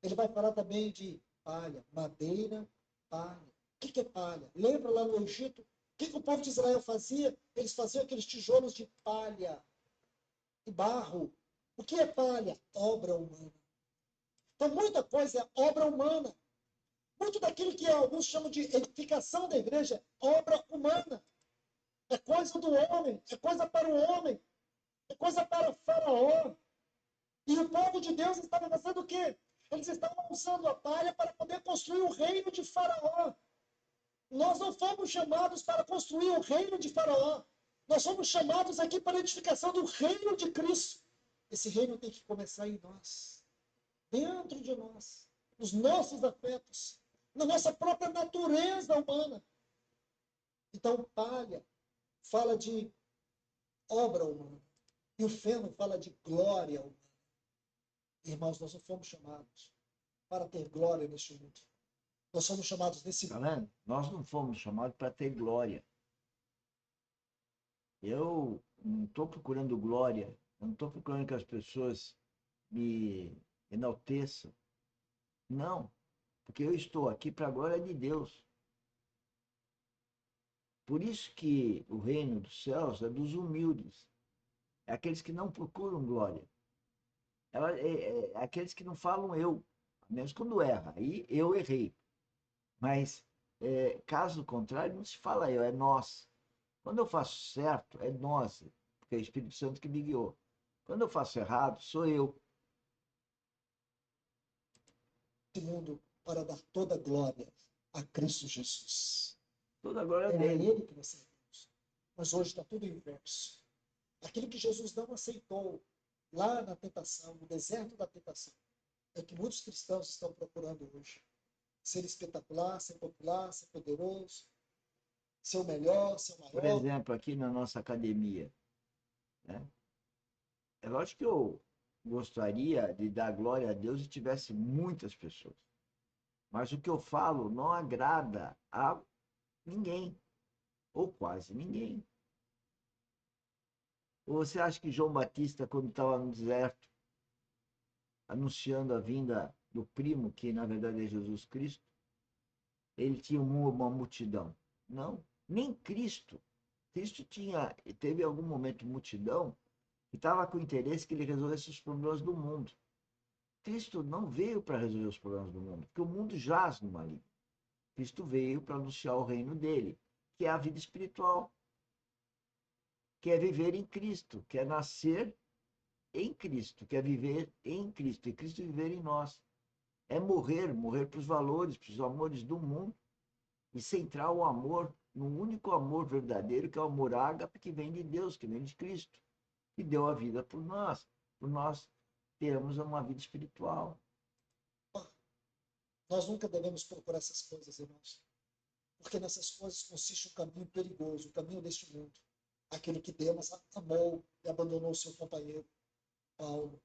Ele vai falar também de palha, madeira, palha. O que é palha? Lembra lá no Egito? O que o povo de Israel fazia? Eles faziam aqueles tijolos de palha e barro. O que é palha? Obra humana. Então, muita coisa é obra humana. Muito daquilo que alguns chamam de edificação da igreja é obra humana. É coisa do homem, é coisa para o homem, é coisa para o faraó. E o povo de Deus estava fazendo o quê? Eles estavam usando a palha para poder construir o reino de Faraó. Nós não fomos chamados para construir o reino de Faraó. Nós somos chamados aqui para a edificação do reino de Cristo. Esse reino tem que começar em nós, dentro de nós, nos nossos afetos, na nossa própria natureza humana. Então, palha fala de obra humana. E o feno fala de glória humana. Irmãos, nós não fomos chamados para ter glória neste mundo. Nós somos chamados nesse Tá mundo. vendo? Nós não fomos chamados para ter glória. Eu não estou procurando glória. Eu não estou procurando que as pessoas me enalteçam. Não, porque eu estou aqui para a glória de Deus. Por isso que o reino dos céus é dos humildes. É aqueles que não procuram glória. É aqueles que não falam eu, mesmo quando erra. Aí eu errei. Mas, caso contrário, não se fala eu, é nós. Quando eu faço certo, é nós, porque é o Espírito Santo que me guiou. Quando eu faço errado, sou eu. Mundo para dar toda a glória a Cristo Jesus. Toda a glória É a dele. Ele que nós servimos. Mas hoje está tudo inverso. Aquilo que Jesus não aceitou lá na tentação, no deserto da tentação, é que muitos cristãos estão procurando hoje. Ser espetacular, ser popular, ser poderoso, ser o melhor, ser o Por maior. exemplo, aqui na nossa academia, né? É lógico que eu gostaria de dar glória a Deus se tivesse muitas pessoas. Mas o que eu falo não agrada a ninguém, ou quase ninguém. Ou você acha que João Batista, quando estava no deserto, anunciando a vinda do primo, que na verdade é Jesus Cristo, ele tinha uma multidão? Não, nem Cristo. Cristo tinha, teve em algum momento multidão que estava com interesse que ele resolvesse os problemas do mundo. Cristo não veio para resolver os problemas do mundo, porque o mundo jaz no maligno. Cristo veio para anunciar o reino dele, que é a vida espiritual, que é viver em Cristo, que é nascer em Cristo, que é viver em Cristo, e Cristo viver em nós. É morrer, morrer para os valores, para os amores do mundo, e centrar o amor no único amor verdadeiro, que é o amor ágape, que vem de Deus, que vem de Cristo, que deu a vida por nós termos uma vida espiritual. Nós nunca devemos procurar essas coisas, irmãos. Porque nessas coisas consiste um caminho perigoso, o caminho deste mundo. Aquele que Demas amou e abandonou o seu companheiro, Paulo.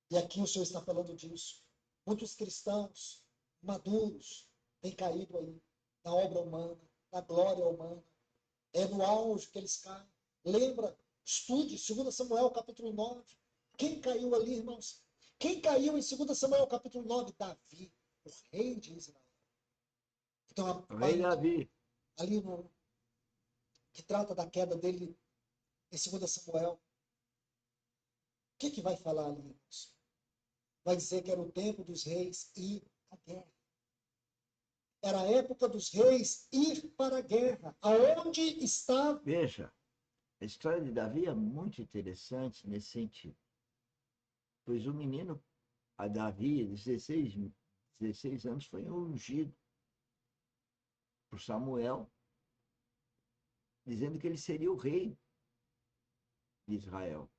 E aqui o Senhor está falando disso. Muitos cristãos maduros têm caído aí na obra humana, na glória humana. É no auge que eles caem. Lembra, estude 2 Samuel capítulo 9. Quem caiu ali, irmãos? Quem caiu em 2 Samuel capítulo 9? Davi, o rei de Israel. Então, a O rei parte Davi, ali no, que trata da queda dele em 2 Samuel. O que vai falar ali, irmãos? Vai dizer que era o tempo dos reis ir à guerra. Era a época dos reis ir para a guerra. Aonde está. veja, a história de Davi é muito interessante nesse sentido, pois o menino, a Davi, 16 anos, foi ungido por Samuel, dizendo que ele seria o rei de Israel.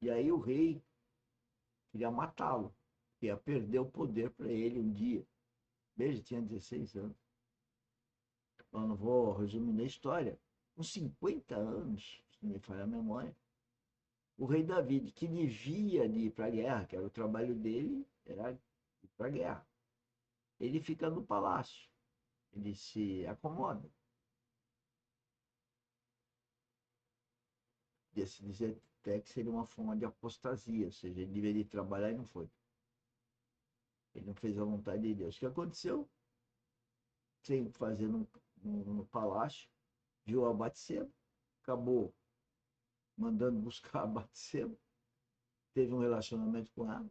E aí o rei queria matá-lo, ia perder o poder para ele um dia. Veja, tinha 16 anos. Eu não vou resumir a história. Com 50 anos, se não me falha a memória, o rei Davi, que devia de ir para a guerra, que era o trabalho dele, era ir para a guerra. Ele fica no palácio, ele se acomoda. até que seria uma forma de apostasia, ou seja, ele deveria trabalhar e não foi. Ele não fez a vontade de Deus. O que aconteceu? Sem fazer no palácio, viu a Batseba, acabou mandando buscar a Batseba, teve um relacionamento com ela,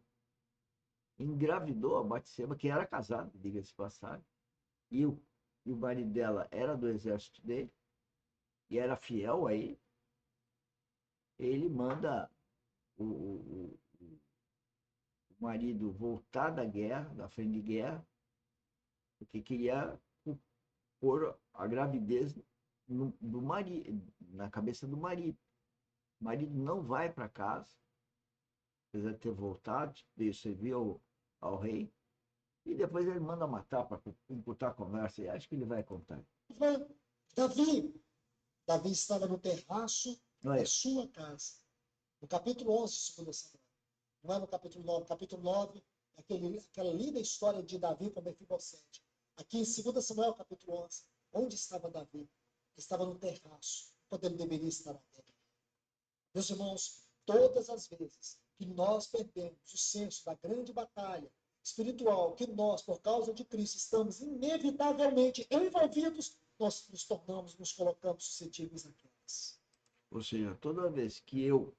engravidou a Batseba, que era casada, diga-se de passagem, e o marido dela era do exército dele, e era fiel a ele. Ele manda o marido voltar da guerra, da frente de guerra, porque queria pôr a gravidez do marido, na cabeça do marido. O marido não vai para casa, apesar de ter voltado, veio servir ao rei, e depois ele manda matar para encurtar a conversa, e acho que ele vai contar. Davi estava no terraço da sua casa. No capítulo 11 de 2 Samuel. Não é no capítulo 9. No capítulo 9, aquela linda história de Davi com Mefibosete. Aqui em 2 Samuel, capítulo 11, onde estava Davi? Ele estava no terraço, quando ele deveria estar na terra. Meus irmãos, todas as vezes que nós perdemos o senso da grande batalha espiritual, que nós, por causa de Cristo, estamos inevitavelmente envolvidos, nós nos colocamos suscetíveis a quedas. Ou seja, toda vez que eu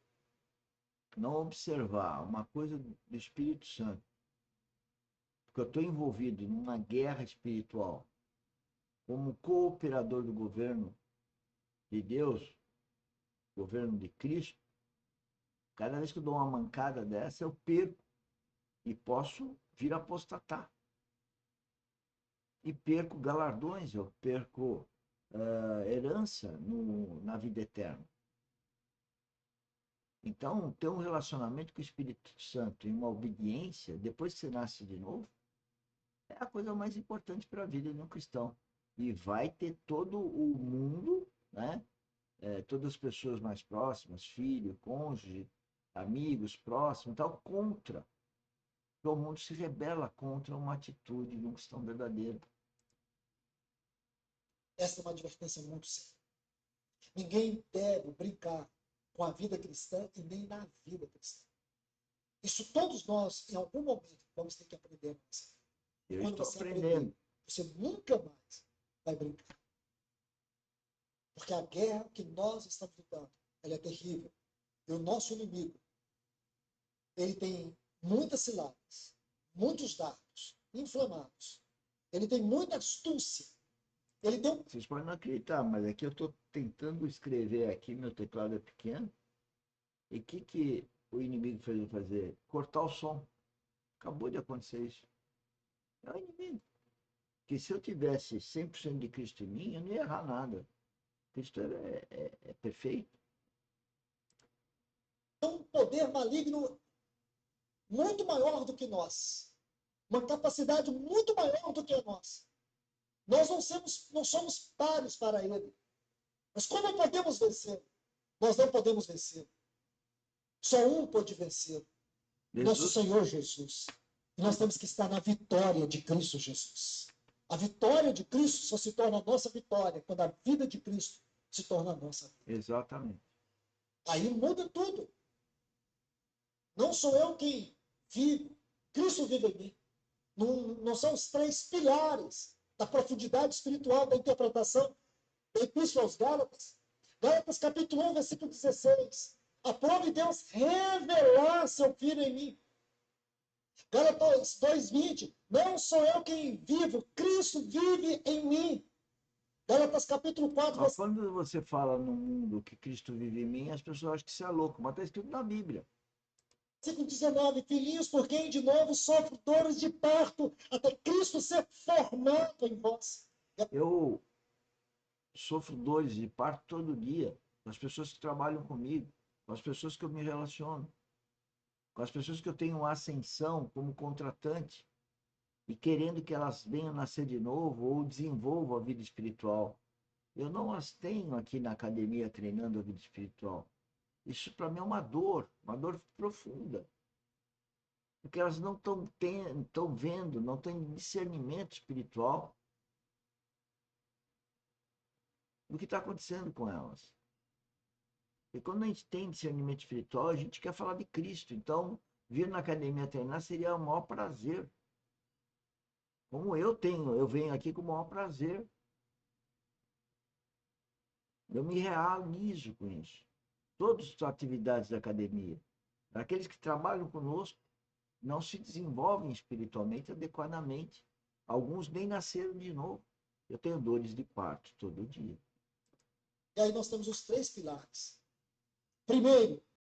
não observar uma coisa do Espírito Santo, porque eu estou envolvido numa guerra espiritual, como cooperador do governo de Deus, governo de Cristo, cada vez que eu dou uma mancada dessa, eu perco e posso vir a apostatar. E perco galardões, eu perco herança na vida eterna. Então, ter um relacionamento com o Espírito Santo e uma obediência, depois que você nasce de novo, é a coisa mais importante para a vida de um cristão. E vai ter todo o mundo, né? Todas as pessoas mais próximas, filho, cônjuge, amigos próximos, tal, contra. Porque o mundo se rebela contra uma atitude de um cristão verdadeiro. Essa é uma advertência muito séria. Ninguém deve brincar com a vida cristã e nem na vida cristã. Isso todos nós, em algum momento, vamos ter que aprender a nossa vida. Eu Quando estou você aprendendo. aprender, você nunca mais vai brincar. Porque a guerra que nós estamos lutando, ela é terrível. E o nosso inimigo, ele tem muitas ciladas, muitos dardos inflamados. Ele tem muita astúcia. Ele tem Vocês podem não acreditar, mas aqui eu estou tentando escrever aqui, meu teclado é pequeno. E o que o inimigo fez eu fazer? Cortar o som. Acabou de acontecer isso. É o inimigo. Porque se eu tivesse 100% de Cristo em mim, eu não ia errar nada. Cristo é perfeito. um poder maligno muito maior do que nós. Uma capacidade muito maior do que a nossa. Nós não somos pares para ele. Mas como podemos vencer? Nós não podemos vencer. Só um pode vencer. Nosso Senhor Jesus. E nós temos que estar na vitória de Cristo Jesus. A vitória de Cristo só se torna a nossa vitória quando a vida de Cristo se torna a nossa vida. Exatamente. Aí muda tudo. Não sou eu quem vive. Cristo vive em mim. Não são os três pilares da profundidade espiritual da interpretação da Epístola aos Gálatas. Gálatas capítulo 1, versículo 16. Aprove Deus revelar seu Filho em mim. Gálatas 2:20. Não sou eu quem vivo, Cristo vive em mim. Gálatas capítulo 4, Mas quando você fala no mundo que Cristo vive em mim, as pessoas acham que isso é louco, mas está escrito na Bíblia. versículo 19. Filhinhos, por quem de novo sofre dores de parto, até Cristo ser formado em vós. Eu sofro dores de parto todo dia, com as pessoas que trabalham comigo, com as pessoas que eu me relaciono, com as pessoas que eu tenho uma ascensão como contratante e querendo que elas venham nascer de novo ou desenvolvam a vida espiritual. Eu não as tenho aqui na academia treinando a vida espiritual. Isso para mim é uma dor profunda. Porque elas não estão vendo, não têm discernimento espiritual do que está acontecendo com elas. E quando a gente tem discernimento espiritual, a gente quer falar de Cristo. Então, vir na academia treinar seria o maior prazer. Como eu venho aqui com o maior prazer. Eu me realizo com isso. Todas as atividades da academia. Aqueles que trabalham conosco não se desenvolvem espiritualmente adequadamente. Alguns nem nasceram de novo. Eu tenho dores de parto todo dia. E aí nós temos os 3 pilares. Primeiro,